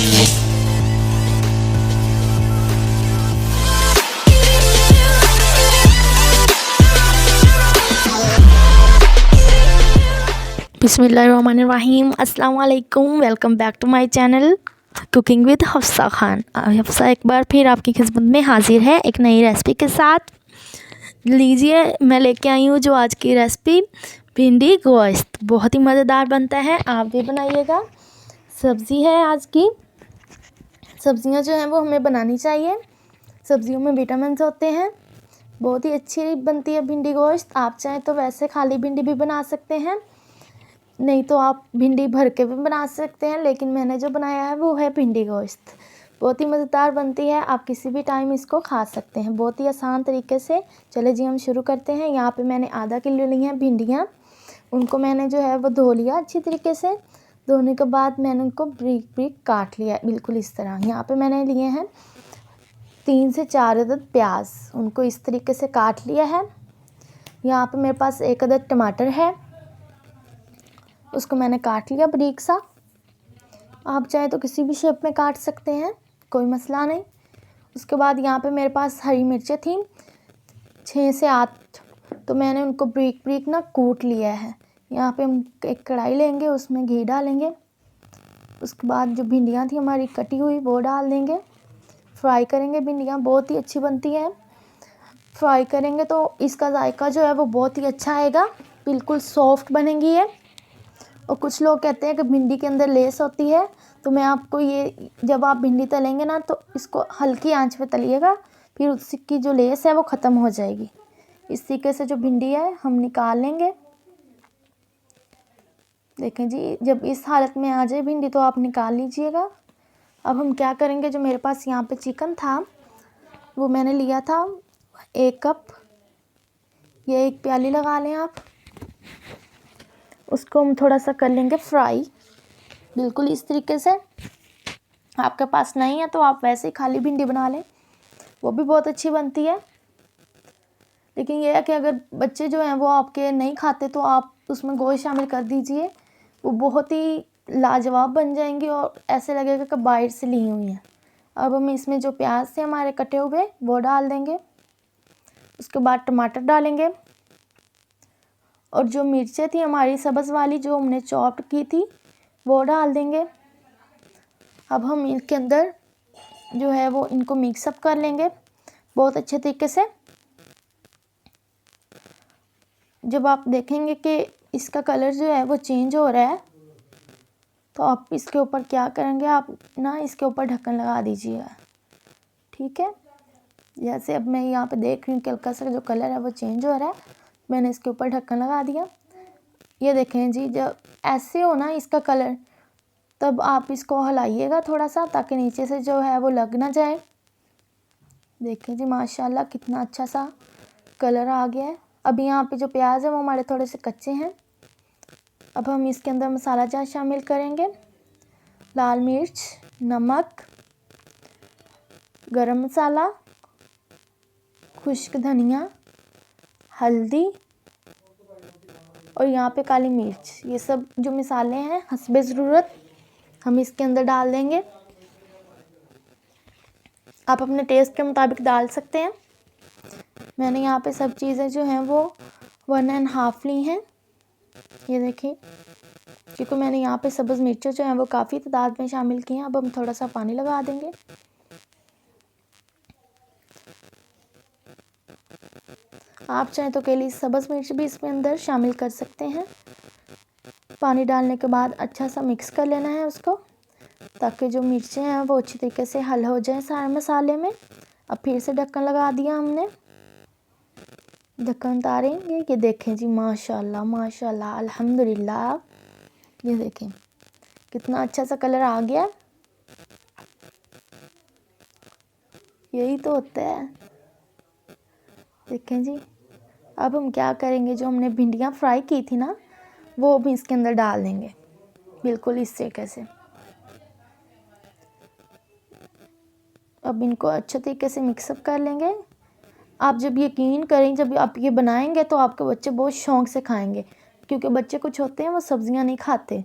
बिस्मिल्लाहिर्रहमानिर्रहीम, अस्सलाम वालेकुम। Welcome back to my channel cooking with Hafsa Khan. Hafsa एक बार फिर आपकी खिदमत में हाजिर है एक नई रेसिपी के साथ। लीजिए, मैं लेके आई हूँ जो आज की रेसिपी, भिंडी गोश्त। बहुत ही मज़ेदार बनता है, आप भी बनाइएगा। सब्ज़ी है आज की। सब्ज़ियाँ जो हैं वो हमें बनानी चाहिए, सब्ज़ियों में विटामिन होते हैं। बहुत ही अच्छी बनती है भिंडी गोश्त। आप चाहें तो वैसे खाली भिंडी भी बना सकते हैं, नहीं तो आप भिंडी भर के भी बना सकते हैं, लेकिन मैंने जो बनाया है वो है भिंडी गोश्त। बहुत ही मज़ेदार बनती है, आप किसी भी टाइम इसको खा सकते हैं बहुत ही आसान तरीके से। चले जी हम शुरू करते हैं। यहाँ पे मैंने आधा किलो ली हैं भिंडियाँ। उनको मैंने जो है वो धो लिया अच्छी तरीके से। धोने के बाद मैंने उनको ब्रीक ब्रीक काट लिया बिल्कुल इस तरह। यहाँ पे मैंने लिए हैं 3 से 4 अदद प्याज, उनको इस तरीके से काट लिया है। यहाँ पे मेरे पास 1 अदद टमाटर है, उसको मैंने काट लिया बारीक सा। आप चाहे तो किसी भी शेप में काट सकते हैं, कोई मसला नहीं। उसके बाद यहाँ पे मेरे पास हरी मिर्चें थी 6 से 8, तो मैंने उनको ब्रीक ब्रीक ना कूट लिया है। यहाँ पे हम एक कढ़ाई लेंगे, उसमें घी डालेंगे। उसके बाद जो भिंडियाँ थी हमारी कटी हुई वो डाल देंगे। फ्राई करेंगे भिंडियाँ, बहुत ही अच्छी बनती है। फ्राई करेंगे तो इसका जायका जो है वो बहुत ही अच्छा आएगा, बिल्कुल सॉफ्ट बनेगी ये। और कुछ लोग कहते हैं कि भिंडी के अंदर लेस होती है, तो मैं आपको ये, जब आप भिंडी तलेंगे ना तो इसको हल्की आंच पे तलिएगा, फिर उसकी जो लेस है वो ख़त्म हो जाएगी। इस तरीके से जो भिंडी है हम निकाल लेंगे। देखें जी, जब इस हालत में आ जाए भिंडी तो आप निकाल लीजिएगा। अब हम क्या करेंगे, जो मेरे पास यहाँ पे चिकन था वो मैंने लिया था 1 कप, ये 1 प्याली लगा लें आप। उसको हम थोड़ा सा कर लेंगे फ्राई बिल्कुल इस तरीके से। आपके पास नहीं है तो आप वैसे ही खाली भिंडी बना लें, वो भी बहुत अच्छी बनती है। लेकिन ये है कि अगर बच्चे जो हैं वो आपके नहीं खाते तो आप उसमें गोश्त शामिल कर दीजिए, वो बहुत ही लाजवाब बन जाएंगी और ऐसे लगेगा कि बाहर से ली हुई हैं। अब हम इसमें जो प्याज थे हमारे कटे हुए वो डाल देंगे। उसके बाद टमाटर डालेंगे, और जो मिर्चें थी हमारी सब्ज़ वाली जो हमने चॉप की थी वो डाल देंगे। अब हम इनके अंदर जो है वो इनको मिक्सअप कर लेंगे बहुत अच्छे तरीके से। जब आप देखेंगे कि इसका कलर जो है वो चेंज हो रहा है, तो आप इसके ऊपर क्या करेंगे, आप ना इसके ऊपर ढक्कन लगा दीजिएगा, ठीक है। जैसे अब मैं यहाँ पे देख रही हूँ कि हल्का सा जो कलर है वो चेंज हो रहा है, मैंने इसके ऊपर ढक्कन लगा दिया। ये देखें जी, जब ऐसे हो ना इसका कलर, तब आप इसको हिलाइएगा थोड़ा सा, ताकि नीचे से जो है वो लग ना जाए। देखें जी माशाल्लाह कितना अच्छा सा कलर आ गया है। अब यहाँ पे जो प्याज है वो हमारे थोड़े से कच्चे हैं। अब हम इसके अंदर मसाला जात शामिल करेंगे, लाल मिर्च, नमक, गरम मसाला, खुश्क धनिया, हल्दी और यहाँ पे काली मिर्च। ये सब जो मसाले हैं हस्बे ज़रूरत हम इसके अंदर डाल देंगे। आप अपने टेस्ट के मुताबिक डाल सकते हैं। मैंने यहाँ पे सब चीज़ें जो हैं वो 1.5 ली हैं। ये देखिए, क्योंकि मैंने यहाँ पे सब्ज़ मिर्चें जो हैं वो काफ़ी तादाद में शामिल की हैं। अब हम थोड़ा सा पानी लगा देंगे। आप चाहें तो केली सब्ज़ मिर्च भी इसमें अंदर शामिल कर सकते हैं। पानी डालने के बाद अच्छा सा मिक्स कर लेना है उसको, ताकि जो मिर्चें हैं वो अच्छी तरीके से हल हो जाए सारे मसाले में। अब फिर से ढक्कन लगा दिया हमने, ढक्कन उतारेंगे। ये देखें जी माशाल्लाह माशाल्लाह अल्हम्दुलिल्लाह, ये देखें कितना अच्छा सा कलर आ गया। यही तो होता है। देखें जी, अब हम क्या करेंगे, जो हमने भिंडियाँ फ्राई की थी ना वो भी इसके अंदर डाल देंगे बिल्कुल इस तरीके से। अब इनको अच्छे तरीके से मिक्सअप कर लेंगे। आप जब यकीन करें, जब आप ये बनाएंगे तो आपके बच्चे बहुत शौक़ से खाएंगे, क्योंकि बच्चे कुछ होते हैं वो सब्ज़ियां नहीं खाते,